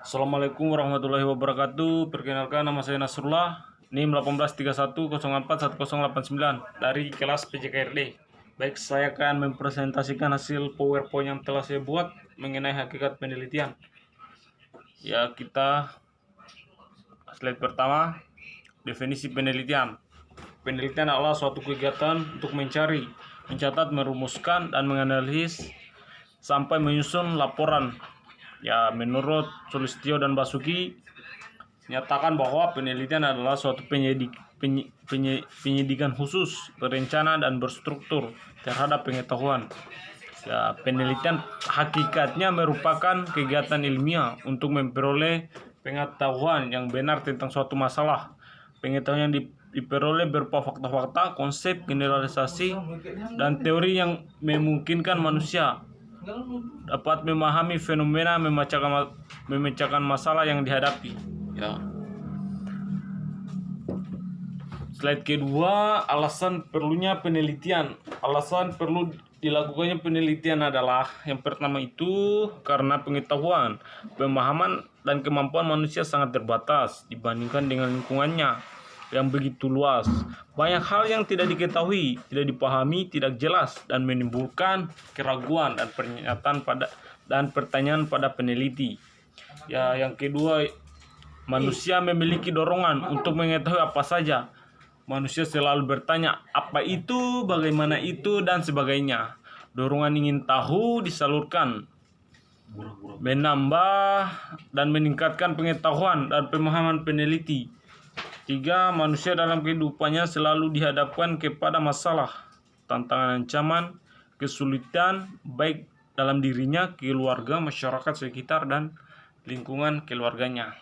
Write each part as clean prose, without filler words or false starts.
Assalamualaikum warahmatullahi wabarakatuh. Perkenalkan, nama saya Nasrullah, NIM 1831041089 dari kelas PJKRD. Baik, saya akan mempresentasikan hasil PowerPoint yang telah saya buat mengenai hakikat penelitian. Ya, kita slide pertama, definisi penelitian. Penelitian adalah suatu kegiatan untuk mencari, mencatat, merumuskan, dan menganalisis sampai menyusun laporan. Ya, menurut Sulistyo dan Basuki, menyatakan bahwa penelitian adalah suatu penyidikan khusus, berencana, dan berstruktur terhadap pengetahuan. Ya, penelitian hakikatnya merupakan kegiatan ilmiah untuk memperoleh pengetahuan yang benar tentang suatu masalah. Pengetahuan yang diperoleh berupa fakta-fakta, konsep, generalisasi, dan teori yang memungkinkan manusia dapat memahami fenomena, memecahkan masalah yang dihadapi. Ya. Slide kedua, alasan perlunya penelitian. Alasan perlu dilakukannya penelitian adalah yang pertama itu karena pengetahuan, pemahaman, dan kemampuan manusia sangat terbatas dibandingkan dengan lingkungannya yang begitu luas. Banyak hal yang tidak diketahui, tidak dipahami, tidak jelas, dan menimbulkan keraguan dan pertanyaan pada peneliti. Ya, yang kedua, manusia memiliki dorongan untuk mengetahui apa saja. Manusia selalu bertanya, apa itu, bagaimana itu, dan sebagainya. Dorongan ingin tahu disalurkan, menambah dan meningkatkan pengetahuan dan pemahaman peneliti. Tiga, manusia dalam kehidupannya selalu dihadapkan kepada masalah, tantangan, ancaman, kesulitan, baik dalam dirinya, keluarga, masyarakat sekitar, dan lingkungan keluarganya.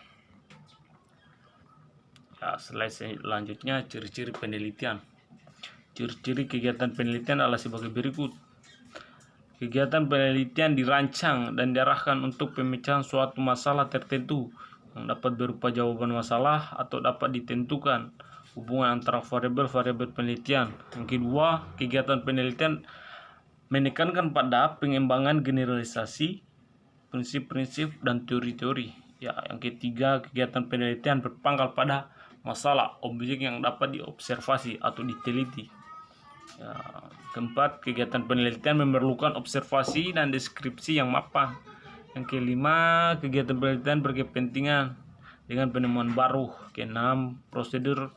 Ya, slide selanjutnya, ciri-ciri penelitian. Ciri-ciri kegiatan penelitian adalah sebagai berikut. Kegiatan penelitian dirancang dan diarahkan untuk pemecahan suatu masalah tertentu yang dapat berupa jawaban masalah atau dapat ditentukan hubungan antara variabel-variabel penelitian. Yang kedua, kegiatan penelitian menekankan pada pengembangan generalisasi, prinsip-prinsip, dan teori-teori. Ya, yang ketiga, kegiatan penelitian berpangkal pada masalah, objek yang dapat diobservasi atau diteliti. Ya, keempat, kegiatan penelitian memerlukan observasi dan deskripsi yang mapan. Yang kelima, kegiatan penelitian berkepentingan dengan penemuan baru. Keenam, prosedur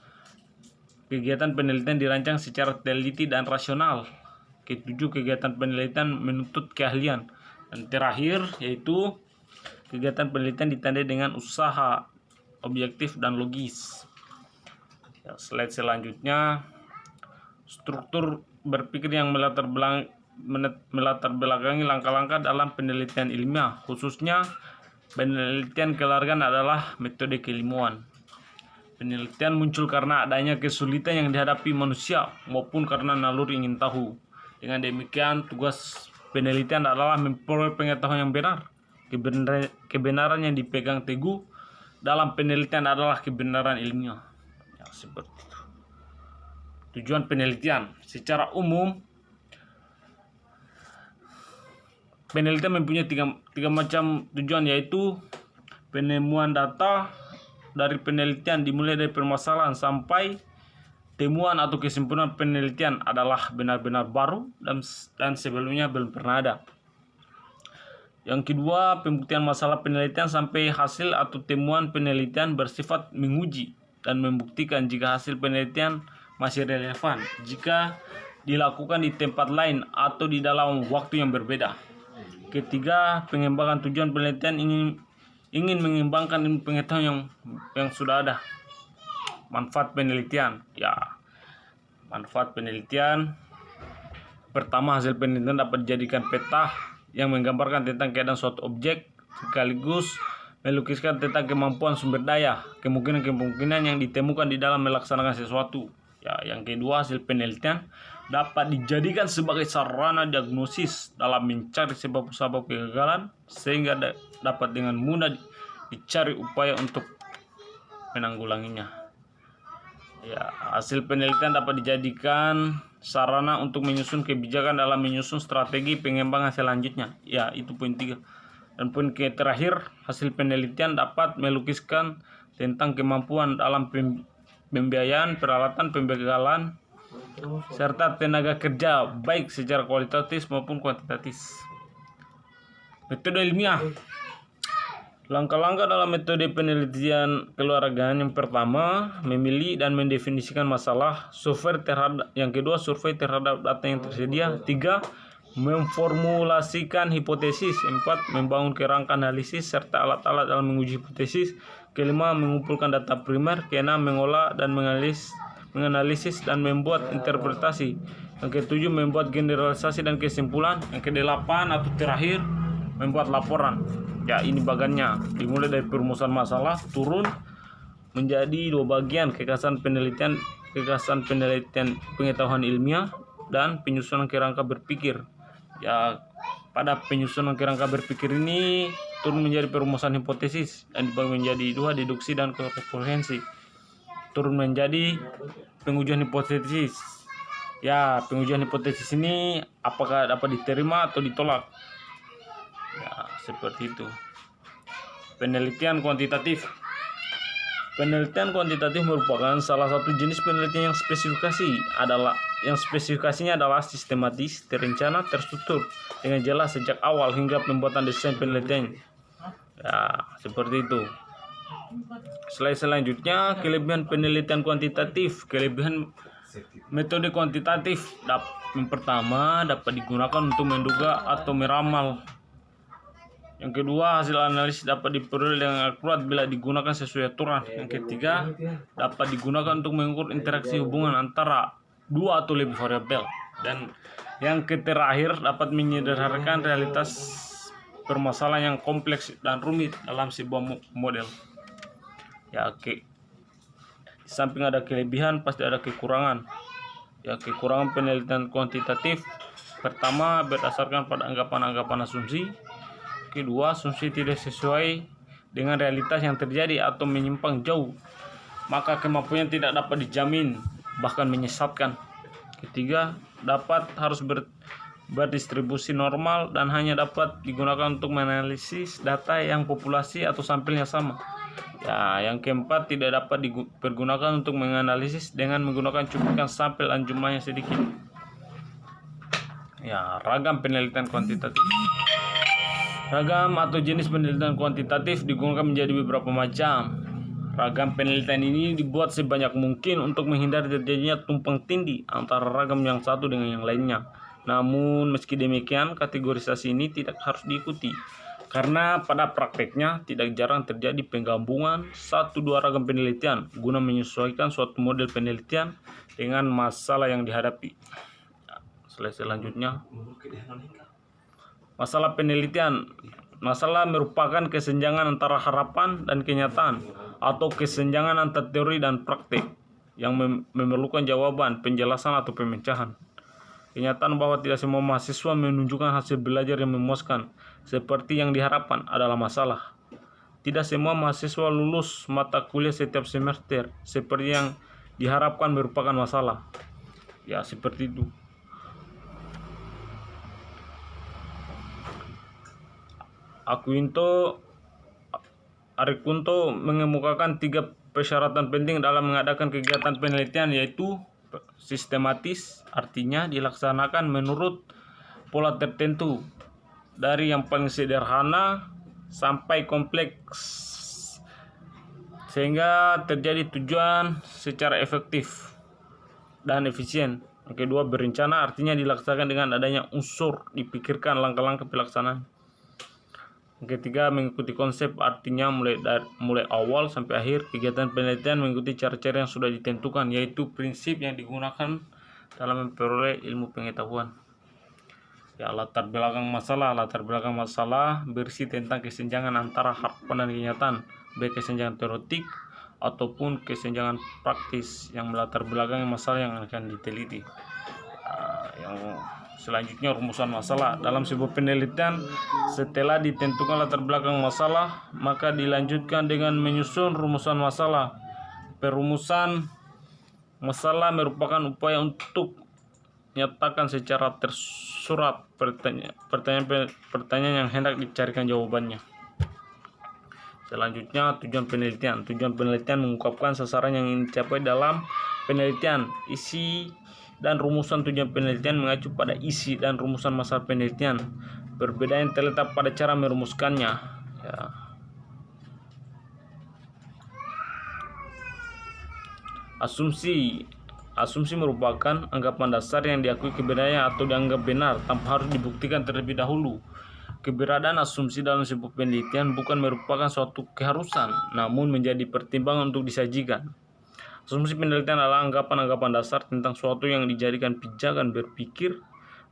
kegiatan penelitian dirancang secara teliti dan rasional. Ketujuh, kegiatan penelitian menuntut keahlian. Dan terakhir, yaitu kegiatan penelitian ditandai dengan usaha objektif dan logis. Ya, slide selanjutnya, struktur berpikir yang melatar belakangi langkah-langkah dalam penelitian ilmiah, khususnya penelitian kelargan adalah metode keilmuan. Penelitian muncul karena adanya kesulitan yang dihadapi manusia maupun karena naluri ingin tahu. Dengan demikian, tugas penelitian adalah memperoleh pengetahuan yang benar. Kebenaran yang dipegang teguh dalam penelitian adalah kebenaran ilmiah. Ya, seperti itu. Tujuan penelitian secara umum, penelitian mempunyai tiga macam tujuan, yaitu penemuan data dari penelitian dimulai dari permasalahan sampai temuan atau kesimpulan penelitian adalah benar-benar baru dan sebelumnya belum pernah ada. Yang kedua, pembuktian masalah penelitian sampai hasil atau temuan penelitian bersifat menguji dan membuktikan jika hasil penelitian masih relevan jika dilakukan di tempat lain atau di dalam waktu yang berbeda. Ketiga, pengembangan tujuan penelitian ingin mengembangkan ilmu pengetahuan yang sudah ada. Manfaat penelitian. Ya, manfaat penelitian pertama, hasil penelitian dapat dijadikan peta yang menggambarkan tentang keadaan suatu objek, sekaligus melukiskan tentang kemampuan sumber daya, kemungkinan-kemungkinan yang ditemukan di dalam melaksanakan sesuatu. Ya, yang kedua, hasil penelitian dapat dijadikan sebagai sarana diagnosis dalam mencari sebab-sebab kegagalan, sehingga dapat dengan mudah dicari upaya untuk menanggulanginya. Ya, hasil penelitian dapat dijadikan sarana untuk menyusun kebijakan dalam menyusun strategi pengembangan selanjutnya. Ya, itu poin 3. Dan poin terakhir, hasil penelitian dapat melukiskan tentang kemampuan dalam pembiayaan, peralatan, pembekalan, serta tenaga kerja baik secara kualitatif maupun kuantitatif. Metode ilmiah. Langkah-langkah dalam metode penelitian keluargaan: yang pertama, memilih dan mendefinisikan masalah. Yang kedua, survei terhadap data yang tersedia. 3, memformulasikan hipotesis. 4, membangun kerangka analisis serta alat-alat dalam menguji hipotesis. 5, mengumpulkan data primer. 6, mengolah dan menganalisis dan membuat interpretasi. Yang ke-7, membuat generalisasi dan kesimpulan. Yang ke-8 atau terakhir, membuat laporan. Ya, ini bagannya, dimulai dari perumusan masalah turun menjadi 2 bagian: kekasan penelitian pengetahuan ilmiah dan penyusunan kerangka berpikir. Ya, pada penyusunan kerangka berpikir ini turun menjadi perumusan hipotesis dan dibagi menjadi 2, deduksi dan korespondensi. Turun menjadi pengujian hipotesis. Ya, pengujian hipotesis ini apakah dapat diterima atau ditolak. Ya, seperti itu. Penelitian kuantitatif. Penelitian kuantitatif merupakan salah satu jenis penelitian yang spesifikasinya adalah sistematis, terencana, terstruktur dengan jelas sejak awal hingga pembuatan desain penelitian. Ya, seperti itu. Selanjutnya, kelebihan penelitian kuantitatif. Kelebihan metode kuantitatif: yang pertama, dapat digunakan untuk menduga atau meramal. Yang kedua, hasil analisis dapat diperoleh dengan akurat bila digunakan sesuai aturan. Yang ketiga, dapat digunakan untuk mengukur interaksi hubungan antara 2 atau lebih variabel. Dan yang terakhir, dapat menyederhanakan realitas permasalahan yang kompleks dan rumit dalam sebuah model. Ya, di samping ada kelebihan, pasti ada kekurangan. Ya, kekurangan penelitian kuantitatif: pertama, berdasarkan pada anggapan-anggapan asumsi. Kedua, asumsi tidak sesuai dengan realitas yang terjadi atau menyimpang jauh, maka kemampuannya tidak dapat dijamin, bahkan menyesatkan. Ketiga, harus berdistribusi normal dan hanya dapat digunakan untuk menganalisis data yang populasi atau sampelnya sama. Ya, yang keempat, tidak dapat dipergunakan untuk menganalisis dengan menggunakan cuplikan sampel dan jumlahnya sedikit. Ya, ragam penelitian kuantitatif. Ragam atau jenis penelitian kuantitatif digunakan menjadi beberapa macam. Ragam penelitian ini dibuat sebanyak mungkin untuk menghindari terjadinya tumpang tindih antara ragam yang satu dengan yang lainnya. Namun meski demikian, kategorisasi ini tidak harus diikuti, karena pada prakteknya tidak jarang terjadi penggabungan 1-2 ragam penelitian guna menyesuaikan suatu model penelitian dengan masalah yang dihadapi. Selanjutnya, masalah penelitian. Masalah merupakan kesenjangan antara harapan dan kenyataan, atau kesenjangan antara teori dan praktek yang memerlukan jawaban, penjelasan, atau pemecahan. Kenyataan bahwa tidak semua mahasiswa menunjukkan hasil belajar yang memuaskan seperti yang diharapkan adalah masalah. Tidak semua mahasiswa lulus mata kuliah setiap semester seperti yang diharapkan merupakan masalah. Ya, seperti itu. Arikunto mengemukakan 3 persyaratan penting dalam mengadakan kegiatan penelitian, yaitu sistematis, artinya dilaksanakan menurut pola tertentu dari yang paling sederhana sampai kompleks sehingga terjadi tujuan secara efektif dan efisien. Yang kedua, berencana, artinya dilaksanakan dengan adanya unsur dipikirkan langkah-langkah pelaksanaan. Yang ketiga, mengikuti konsep, artinya mulai awal sampai akhir kegiatan penelitian mengikuti cara-cara yang sudah ditentukan, yaitu prinsip yang digunakan dalam memperoleh ilmu pengetahuan. Ya, latar belakang masalah berisi tentang kesenjangan antara harapan dan kenyataan, baik kesenjangan teoretik ataupun kesenjangan praktis yang melatar belakangi masalah yang akan diteliti. Yang selanjutnya, rumusan masalah. Dalam sebuah penelitian, setelah ditentukan latar belakang masalah, maka dilanjutkan dengan menyusun rumusan masalah. Perumusan masalah merupakan upaya untuk nyatakan secara tersurat pertanyaan yang hendak dicarikan jawabannya. Selanjutnya, tujuan penelitian. Tujuan penelitian mengungkapkan sasaran yang ingin dicapai dalam penelitian. Isi dan rumusan tujuan penelitian mengacu pada isi dan rumusan masalah penelitian. Perbedaan yang terletak pada cara merumuskannya. Ya. Asumsi merupakan anggapan dasar yang diakui kebenarannya atau dianggap benar tanpa harus dibuktikan terlebih dahulu. Keberadaan asumsi dalam sebuah penelitian bukan merupakan suatu keharusan, namun menjadi pertimbangan untuk disajikan. Asumsi penelitian adalah anggapan-anggapan dasar tentang suatu yang dijadikan pijakan berpikir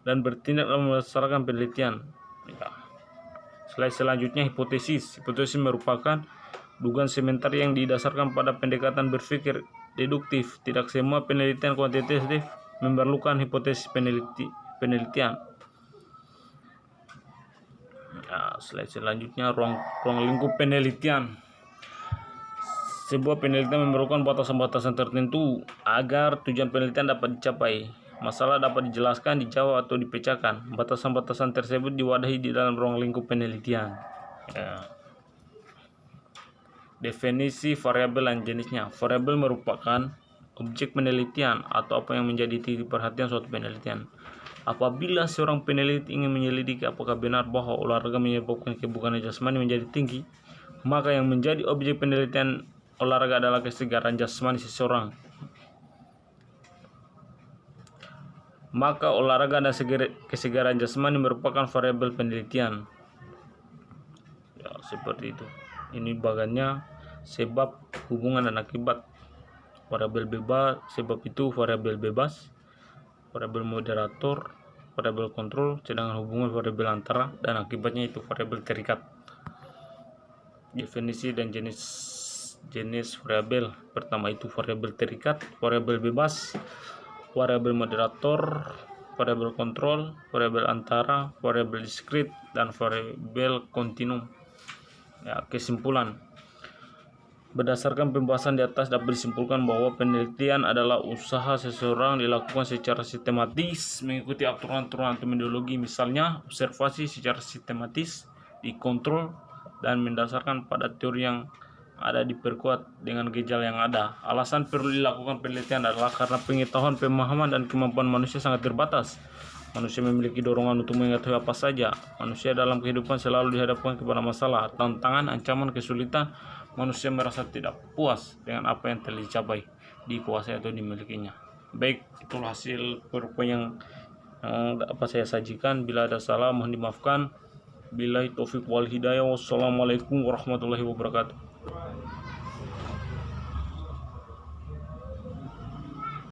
dan bertindak dalam berdasarkan penelitian. Ya. Slide selanjutnya, hipotesis. Hipotesis merupakan dugaan sementara yang didasarkan pada pendekatan berpikir deduktif. Tidak semua penelitian kuantitatif memerlukan hipotesis penelitian. Nah, slide selanjutnya, ruang lingkup penelitian. Sebuah penelitian memerlukan batasan-batasan tertentu agar tujuan penelitian dapat dicapai. Masalah dapat dijelaskan, dijawab, atau dipecahkan. Batasan-batasan tersebut diwadahi di dalam ruang lingkup penelitian. Ya. Definisi variabel dan jenisnya. Variabel merupakan objek penelitian atau apa yang menjadi titik perhatian suatu penelitian. Apabila seorang peneliti ingin menyelidiki apakah benar bahwa olahraga menyebabkan kebugaran jasmani menjadi tinggi, maka yang menjadi objek penelitian olahraga adalah kesegaran jasmani seseorang. Maka olahraga dan kesegaran jasmani merupakan variabel penelitian. Ya, seperti itu. Ini bagannya sebab, hubungan, dan akibat. Variabel bebas, sebab itu variabel bebas, variabel moderator, variabel kontrol, sedangkan hubungan variabel antara, dan akibatnya itu variabel terikat. Definisi dan jenis variabel. Pertama itu variabel terikat, variabel bebas, variabel moderator, variabel kontrol, variabel antara, variabel diskrit, dan variabel kontinum. Ya, kesimpulan. Berdasarkan pembahasan di atas dapat disimpulkan bahwa penelitian adalah usaha seseorang dilakukan secara sistematis mengikuti aturan-aturan metodologi, misalnya observasi secara sistematis, dikontrol, dan mendasarkan pada teori yang ada diperkuat dengan gejala yang ada. Alasan perlu dilakukan penelitian adalah karena pengetahuan, pemahaman, dan kemampuan manusia sangat terbatas. Manusia memiliki dorongan untuk mengetahui apa saja. Manusia dalam kehidupan selalu dihadapkan kepada masalah, tantangan, ancaman, kesulitan. Manusia merasa tidak puas dengan apa yang telah dicapai, dikuasai, atau dimilikinya. Baik, itulah hasil PowerPoint yang dapat saya sajikan. Bila ada salah mohon dimaafkan. Billahi taufik wal hidayah. Wassalamualaikum warahmatullahi wabarakatuh.